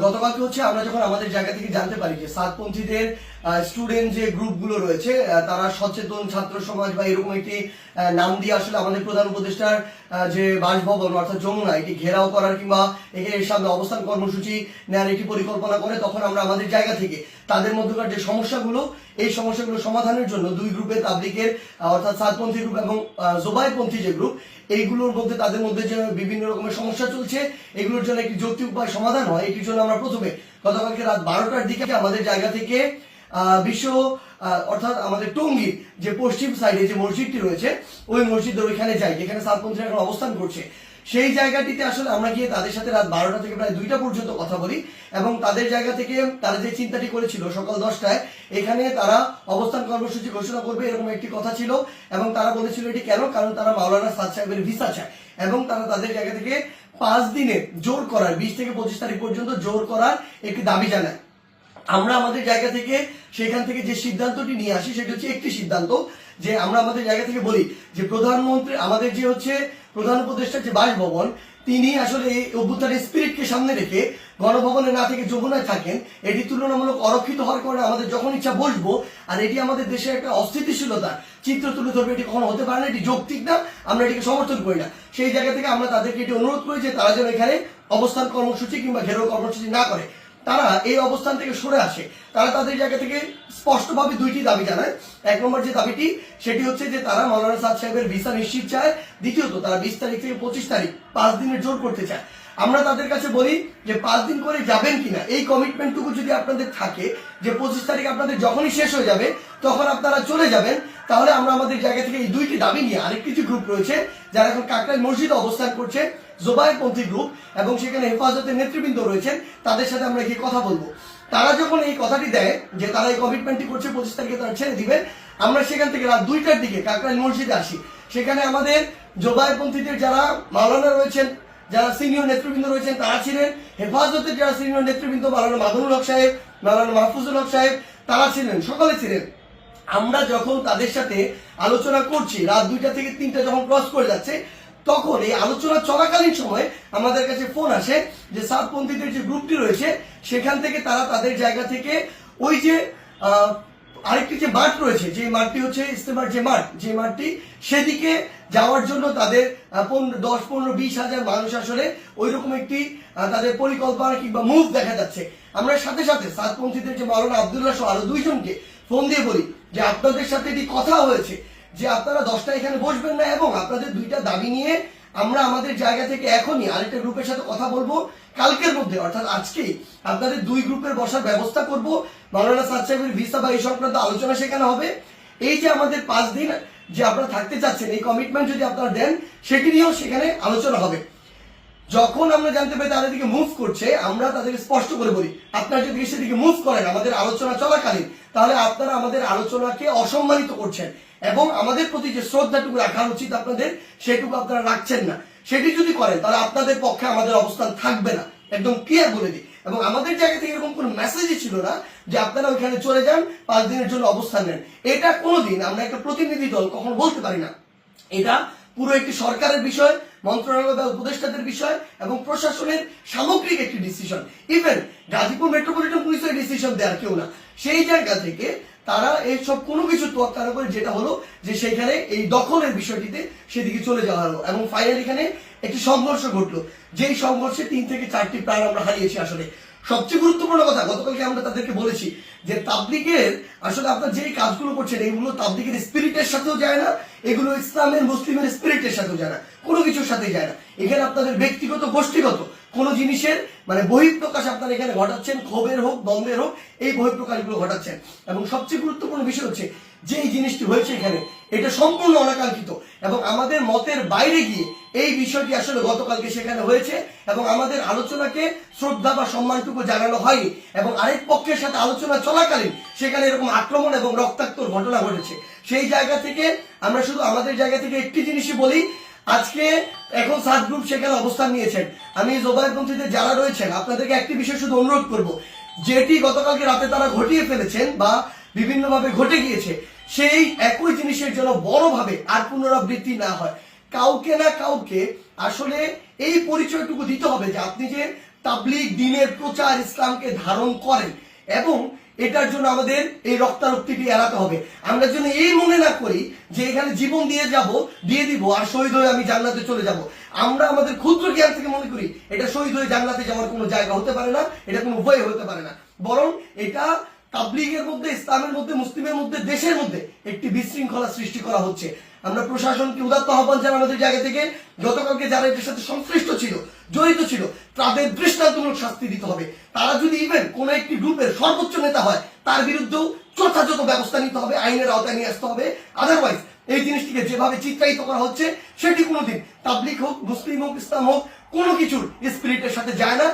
গতকালকে হচ্ছে আমরা যখন আমাদের জায়গা থেকে জানতে পারি যে সাতপন্থীদের স্টুডেন্ট যে গ্রুপগুলো রয়েছে তারা সচেতন ছাত্র সমাজ বা এরকম একটি নাম দিয়ে আসলে আমাদের প্রধান উপদেষ্টার যে বাসভবন অর্থাৎ যমুনা এটি ঘেরাও করার কিংবা এর সামনে অবস্থান কর্মসূচি নেওয়ার একটি পরিকল্পনা করে, তখন আমরা আমাদের জায়গা থেকে তাদের মধ্যকার যে সমস্যাগুলো এই সমস্যাগুলো সমাধানের জন্য দুই গ্রুপের তাবলিগের অর্থাৎ সাতপন্থী গ্রুপ এবং জোবাইরপন্থী যে গ্রুপ এইগুলোর মধ্যে তাদের মধ্যে যে বিভিন্ন রকমের সমস্যা চলছে এগুলোর জন্য একটি যৌক্তিক উপায় সমাধান হয়, এটির জন্য আমরা প্রথমে গতকালকে রাত 12টার দিকে আমাদের জায়গা থেকে বিশ্ব অর্থাৎ আমাদের টঙ্গীর যে পশ্চিম সাইডে যে মসজিদটি রয়েছে ওই মসজিদের ওইখানে যাই যেখানে সাতপন্থীরা এখন অবস্থান করছে। সেই জায়গাটিতে আসলে আমরা গিয়ে তাদের সাথে রাত 12টা থেকে প্রায় 2টা পর্যন্ত কথা বলি এবং তাদের জায়গা থেকে তারা যে চিন্তাটি করেছিল সকাল 10টায় এখানে তারা অবস্থান কর্মসূচি ঘোষণা করবে এরকম একটি কথা ছিল এবং তারা বলেছিল এটি কেন, কারণ তারা মাওলানা সাদ সাহেবের ভিসা চায় এবং তারা তাদের জায়গা থেকে 5 দিনে জোর করার 20 থেকে 25 তারিখ পর্যন্ত জোর করার একটি দাবি জানায়। আমরা আমাদের জায়গা থেকে সেখান থেকে যে সিদ্ধান্তটি নিয়ে আসি সেটা হচ্ছে একটি সিদ্ধান্ত যে আমরা আমাদের জায়গা থেকে বলি যে প্রধানমন্ত্রী আমাদের যে হচ্ছে প্রধান উপদেষ্টার যে বাসভবন তিনি আসলে এই অভ্যুত্থানের স্পিরিটকে সামনে রেখে গণভবনে না থেকে যমুনায় থাকেন, এটি তুলনামূলক অরক্ষিত হওয়ার কারণে আমাদের যখন ইচ্ছা বসবো আর এটি আমাদের দেশের একটা অস্থিতিশীলতার চিত্র তুলে ধরবে, এটি কখনো হতে পারে না, এটি যৌক্তিক না, আমরা এটিকে সমর্থন করি না। সেই জায়গা থেকে আমরা তাদেরকে এটি অনুরোধ করি যে তারা যেন এখানে অবস্থান কর্মসূচি কিংবা ঘেরাও কর্মসূচি না করে, তারা এই অবস্থান থেকে সরে আসে। তারা তাদের জায়গা থেকে স্পষ্টভাবে দুইটি দাবি জানায়। এক নম্বর যে দাবিটি সেটি হচ্ছে যে তারা মাওলানা সাদ সাহেবের ভিসা নিশ্চিত চায়, দ্বিতীয়ত তারা 20 তারিখ থেকে 25 তারিখ 5 দিনের জোর করতে চায়। আমরা তাদের কাছে বলি যে 5 দিন করে যাবেন কিনা এই কমিটমেন্টটুকু যদি আপনাদের থাকে যে 25 তারিখ আপনাদের যখনই শেষ হয়ে যাবে তখন আপনারা চলে যাবেন, তাহলে আমরা আমাদের জায়গা থেকে এই দুইটি দাবি নিয়ে আরেকটি যে গ্রুপ রয়েছে যারা এখন কাকরাইল মসজিদে অবস্থান করছে জোবাইরপন্থী গ্রুপ এবং সেখানে হেফাজতের নেতৃবৃন্দ রয়েছেন তাদের সাথে আমরা গিয়ে কথা বলবো। তারা যখন এই কথাটি দেয় যে তারা এই কমিটমেন্টটি করছে 25 তারিখে তারা ছেড়ে দিবেন, আমরা সেখান থেকে রাত 2টার দিকে কাকরাইল মসজিদে আসি। সেখানে আমাদের জোবাইরপন্থীদের যারা মাওলানা রয়েছেন যারা সিনিয়র নেতৃবৃন্দ রয়েছেন তারা ছিলেন, হেফাজতের যারা সিনিয়র নেতৃবৃন্দ মাওলানা মাদুনুল হক সাহেব মাওলানা মাহফুজুল হক সাহেব তারা ছিলেন, সকলে ছিলেন। আমরা যখন তাদের সাথে আলোচনা করছি রাত 2টা থেকে 3টা যখন ক্রস করে যাচ্ছে তখন এই আলোচনা চলাকালীন সময় আমাদের কাছে ফোন আসে যে সাতপন্থীদের যে গ্রুপটি রয়েছে সেখান থেকে তারা তাদের জায়গা থেকে ওই যে আরেকটি যে মাঠ রয়েছে যে মাঠটি হচ্ছে ইস্তেমার যে মাঠ যে মাঠটি সেদিকে যাওয়ার জন্য তাদের 10, 15, 20 হাজার মানুষ আসলে ওই রকম একটি তাদের পরিকল্পনা কিংবা মুভ দেখা যাচ্ছে। আমরা সাথে সাথে সাতপন্থীদের যে মাওলানা আব্দুল্লাহ সহ আরো 2 জনকে ফোন দিয়ে বলি যে আপনাদের সাথে এটি কথা হয়েছে যে আপনারা 10টা এখানে বসবেন না এবং আপনাদের 2টা দাবি নিয়ে আমরা আমাদের জায়গা থেকে এখনই আরেকটা গ্রুপের সাথে কথা বলবো, কালকের মধ্যে অর্থাৎ আজকেই আপনাদের 2 গ্রুপের বসার ব্যবস্থা করব, মাওলানা সাদ সাহেবের ভিসা বা এই সংক্রান্ত আলোচনা সেখানে হবে। এই যে আমাদের 5 দিন যে আপনারা থাকতে চাচ্ছেন এই কমিটমেন্ট যদি আপনারা দেন সেটি নিয়েও সেখানে আলোচনা হবে। যখন আমরা জানতে পারি তাদের দিকে মুভ করছে আমরা তাদেরকে স্পষ্ট করে বলি আপনারা যদি সেদিকে মুভ করেন আমাদের আলোচনা চলাকালীন তাহলে আপনারা আমাদের আলোচনাকে অসম্মানিত করছেন এবং আমাদের প্রতি যে শ্রদ্ধাটুকু রাখা উচিত আপনাদের সেটুকু আপনারা রাখছেন না। সেটি যদি করেন তাহলে আপনাদের পক্ষে আমাদের অবস্থান থাকবে না, একদম ক্লিয়ার বলে দিই। এবং আমাদের জায়গা থেকে এরকম কোনো মেসেজই ছিল না যে আপনারা ওইখানে চলে যান 5 দিনের জন্য অবস্থান নেন। এটা কোনোদিন আমরা একটা প্রতিনিধি দল কখনো বলতে পারি না। এটা পুরো একটি সরকারের বিষয়, মন্ত্রণালয় বা উপদেষ্টাদের বিষয় এবং প্রশাসনের সামগ্রিক একটি ডিসিশন। ইভেন গাজীপুর মেট্রোপলিটন পুলিশের ডিসিশন দেওয়ার কেউ না। সেই জায়গা থেকে তারা এইসব কোনো কিছু তোয়াক্কা না করে যেটা হলো যে সেখানে এই দখলের বিষয়টিতে সেদিকে চলে যাওয়া হলো এবং ফাইনালি এখানে একটি সংঘর্ষ ঘটলো, যেই সংঘর্ষে 3 থেকে 4টি প্রাণ আমরা হারিয়েছি। আসলে সবচেয়ে গুরুত্বপূর্ণ কথা গতকালকে আমরা তাদেরকে বলেছি যে তাবলিগের আসলে আপনার যেই কাজগুলো করছেন এগুলো তাবলিগের স্পিরিটের সাথেও যায় না, এগুলো ইসলামের মুসলিমের স্পিরিটের সাথেও যায় না, কোনো কিছুর সাথে যায় না। এখানে আপনাদের ব্যক্তিগত গোষ্ঠীগত কোনো জিনিসের মানে বহিঃপ্রকাশ আপনারা এখানে ঘটাচ্ছেন, ক্ষোভের হোক দ্বন্দ্বের হোক এই বহিঃপ্রকাশগুলো ঘটাচ্ছেন। এবং সবচেয়ে গুরুত্বপূর্ণ বিষয় হচ্ছে যে জিনিসটি হয়েছে এখানে এটা সম্পূর্ণ অনাকাঙ্ক্ষিত এবং আমাদের মতের বাইরে গিয়ে এই বিষয়টি আসলে গতকালকে সেখানে হয়েছে এবং আমাদের আলোচনাকে শ্রদ্ধা বা সম্মানটুকু জানানো হয়নি এবং আরেক পক্ষের সাথে আলোচনা চলাকালীন সেখানে এরকম আক্রমণ এবং রক্তাক্ত ঘটনা ঘটেছে। সেই জায়গা থেকে আমরা শুধু আমাদের জায়গা থেকে একটি জিনিসই বলি, আজকে এখন সাত গ্রুপ সেখানে অবস্থান নিয়েছেন। আমি জোবাইরপন্থীদের যারা রয়েছেন আপনাদেরকে একটি বিষয় শুধু অনুরোধ করব, যেটি গতকালকে রাতে তারা ঘটিয়ে ফেলেছেন বা বিভিন্নভাবে ঘটে গিয়েছে সেই একই জিনিসের জন্য বড়ভাবে আর পুনরাবৃত্তি না হয়। কাউকে না কাউকে আসলে এই পরিচয়টুকু দিতে হবে যে আপনি যে তাবলীগ দ্বীনের প্রচার ইসলামকে ধারণ করেন, এবং এটার জন্য আমাদের এই রক্তারক্তিটি এড়াতে হবে। আমরা যেন এই মনে না করি যে এখানে জীবন দিয়ে দিব আর শহীদ হয়ে আমি জান্নাতে চলে যাব। আমরা আমাদের ক্ষুদ্র জ্ঞান থেকে মনে করি এটা শহীদ হয়ে জান্নাতে যাওয়ার কোনো জায়গা হতে পারে না, এটা কোনো উপায় হতে পারে না, বরং এটা তাবলীগের মধ্যে, ইসলামের মধ্যে, মুসলিমের মধ্যে, দেশের মধ্যে একটি বিশৃঙ্খলা সৃষ্টি করা হচ্ছে। আমরা প্রশাসনকে উদাত্ত আহ্বান জানাই আমাদের জায়গা থেকে, গতকালকে যারা এটার সাথে সংশ্লিষ্ট ছিল, জড়িত ছিল, তাদের দৃষ্টান্তমূলক শাস্তি দিতে হবে। তারা যদি ইভেন কোন একটি গ্রুপের সর্বোচ্চ নেতা হয়, তার বিরুদ্ধেও যথাযথ ব্যবস্থা নিতে হবে, আইনের আওতায় নিয়ে আসতে হবে। আদারওয়াইজ এই জিনিসটিকে যেভাবে চিত্রায়িত করা হচ্ছে সেটি কোনোদিন তাবলীগ হোক, মুসলিম হোক, ইসলাম হোক, কোনো কিছুর স্পিরিটের সাথে যায় না।